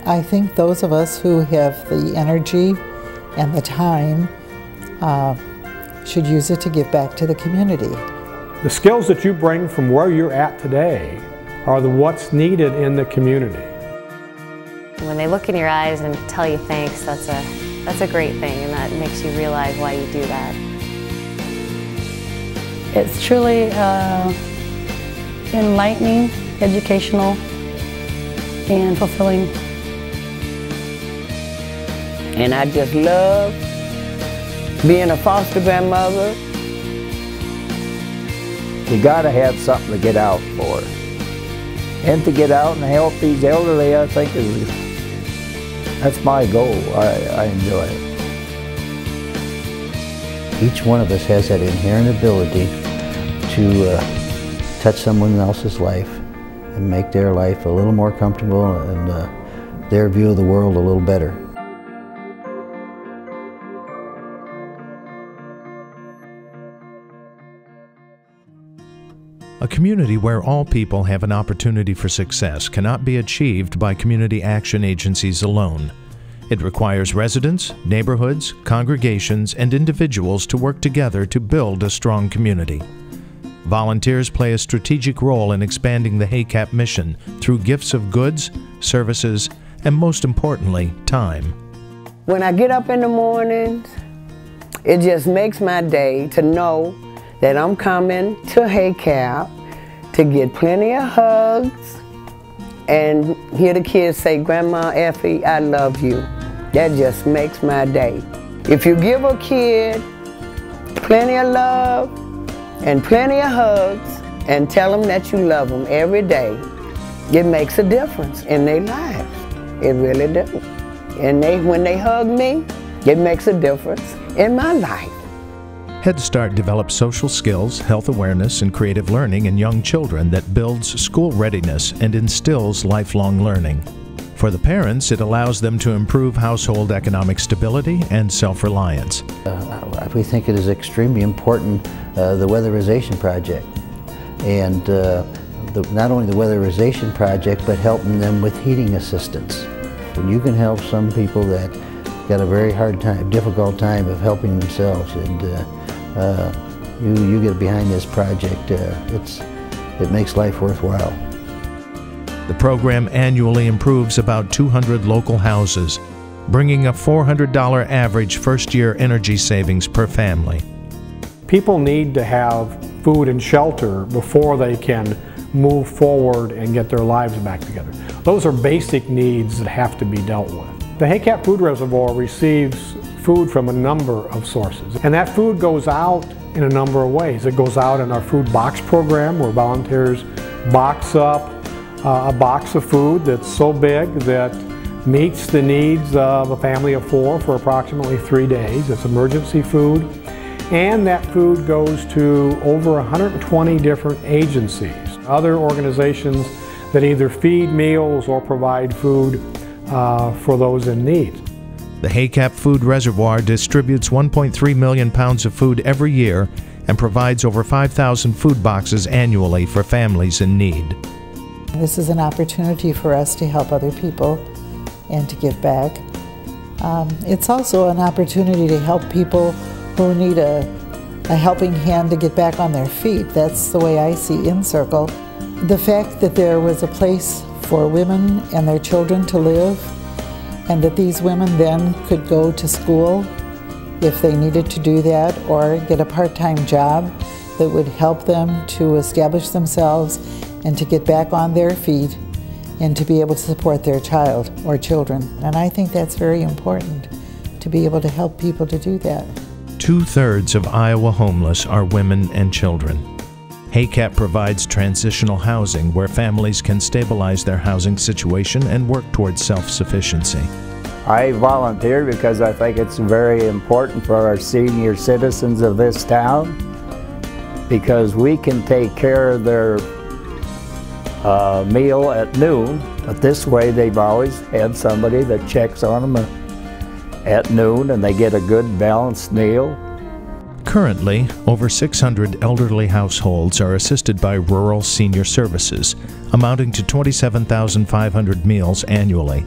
I think those of us who have the energy and the time should use it to give back to the community. The skills that you bring from where you're at today are what's needed in the community. When they look in your eyes and tell you thanks, that's a great thing, and that makes you realize why you do that. It's truly enlightening, educational, and fulfilling. And I just love being a foster grandmother. You gotta have something to get out for. And to get out and help these elderly, I think that's my goal. I enjoy it. Each one of us has that inherent ability to touch someone else's life and make their life a little more comfortable and their view of the world a little better. A community where all people have an opportunity for success cannot be achieved by community action agencies alone. It requires residents, neighborhoods, congregations, and individuals to work together to build a strong community. Volunteers play a strategic role in expanding the HACAP mission through gifts of goods, services, and most importantly, time. When I get up in the mornings, it just makes my day to know that I'm coming to HACAP to get plenty of hugs and hear the kids say, "Grandma Effie, I love you." That just makes my day. If you give a kid plenty of love and plenty of hugs and tell them that you love them every day, it makes a difference in their lives. It really does. And when they hug me, it makes a difference in my life. Head Start develops social skills, health awareness, and creative learning in young children that builds school readiness and instills lifelong learning. For the parents, it allows them to improve household economic stability and self-reliance. We think it is extremely important, the weatherization project. And not only the weatherization project, but helping them with heating assistance. And you can help some people that got a very hard time, difficult time of helping themselves, and you get behind this project, it makes life worthwhile. The program annually improves about 200 local houses, bringing a $400 average first-year energy savings per family. People need to have food and shelter before they can move forward and get their lives back together. Those are basic needs that have to be dealt with. The HACAP food reservoir receives food from a number of sources, and that food goes out in a number of ways. It goes out in our food box program, where volunteers box up a box of food that's so big that meets the needs of a family of 4 for approximately 3 days. It's emergency food, and that food goes to over 120 different agencies, other organizations that either feed meals or provide food for those in need. The HACAP Food Reservoir distributes 1.3 million pounds of food every year and provides over 5,000 food boxes annually for families in need. This is an opportunity for us to help other people and to give back. It's also an opportunity to help people who need a helping hand to get back on their feet. That's the way I see InCircle. The fact that there was a place for women and their children to live, and that these women then could go to school if they needed to do that, or get a part-time job that would help them to establish themselves and to get back on their feet and to be able to support their child or children. And I think that's very important, to be able to help people to do that. 2/3 of Iowa homeless are women and children. HACAP provides transitional housing where families can stabilize their housing situation and work towards self-sufficiency. I volunteer because I think it's very important for our senior citizens of this town, because we can take care of their meal at noon, but this way they've always had somebody that checks on them at noon, and they get a good balanced meal. Currently, over 600 elderly households are assisted by rural senior services, amounting to 27,500 meals annually.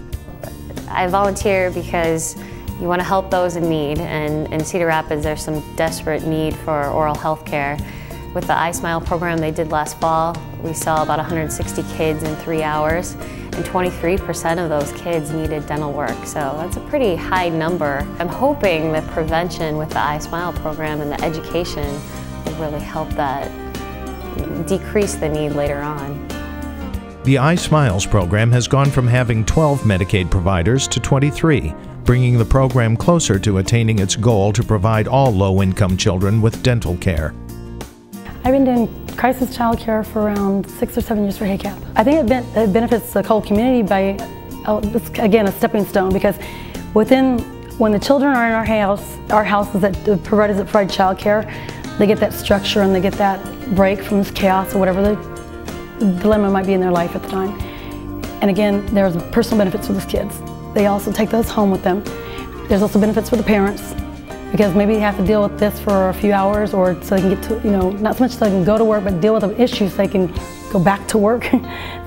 I volunteer because you want to help those in need, and in Cedar Rapids there's some desperate need for oral health care. With the iSmile program they did last fall, we saw about 160 kids in 3 hours, and 23% of those kids needed dental work, so that's a pretty high number. I'm hoping that prevention with the iSmile program and the education will really help that decrease the need later on. The iSmiles program has gone from having 12 Medicaid providers to 23, bringing the program closer to attaining its goal to provide all low-income children with dental care. I've been doing crisis child care for around 6 or 7 years for HACAP. I think it benefits the whole community by, again, a stepping stone, because when the children are in our houses that provide child care, they get that structure and they get that break from this chaos or whatever the dilemma might be in their life at the time. And again, there's personal benefits for those kids. They also take those home with them. There's also benefits for the parents, because maybe they have to deal with this for a few hours, or so they can get to, not so much so they can go to work, but deal with the issues so they can go back to work.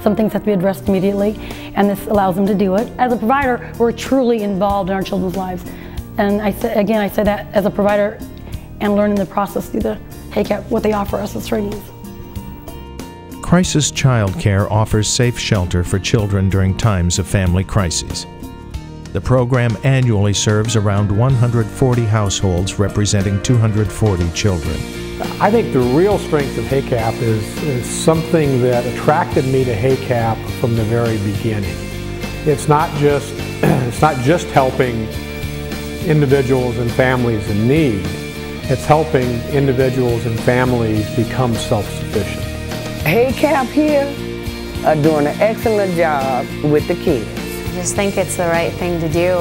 Some things have to be addressed immediately, and this allows them to do it. As a provider, we're truly involved in our children's lives. And I say that as a provider and learning the process through the HACAP, what they offer us as trainings. Crisis Child Care offers safe shelter for children during times of family crises. The program annually serves around 140 households representing 240 children. I think the real strength of HACAP is something that attracted me to HACAP from the very beginning. It's not just helping individuals and families in need. It's helping individuals and families become self-sufficient. HACAP here are doing an excellent job with the kids. I just think it's the right thing to do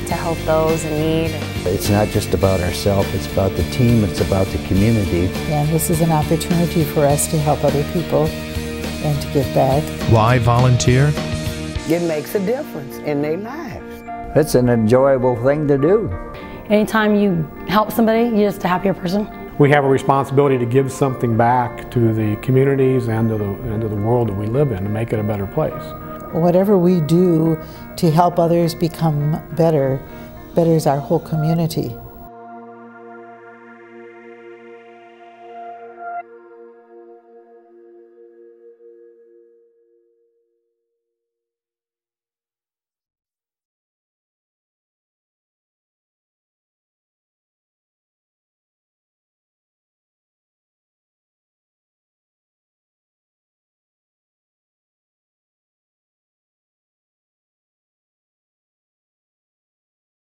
to help those in need. It's not just about ourselves, it's about the team, it's about the community. And this is an opportunity for us to help other people and to give back. Why volunteer? It makes a difference in their lives. It's an enjoyable thing to do. Anytime you help somebody, you're just a happier person. We have a responsibility to give something back to the communities and to the world that we live in, to make it a better place. Whatever we do to help others become better, betters our whole community.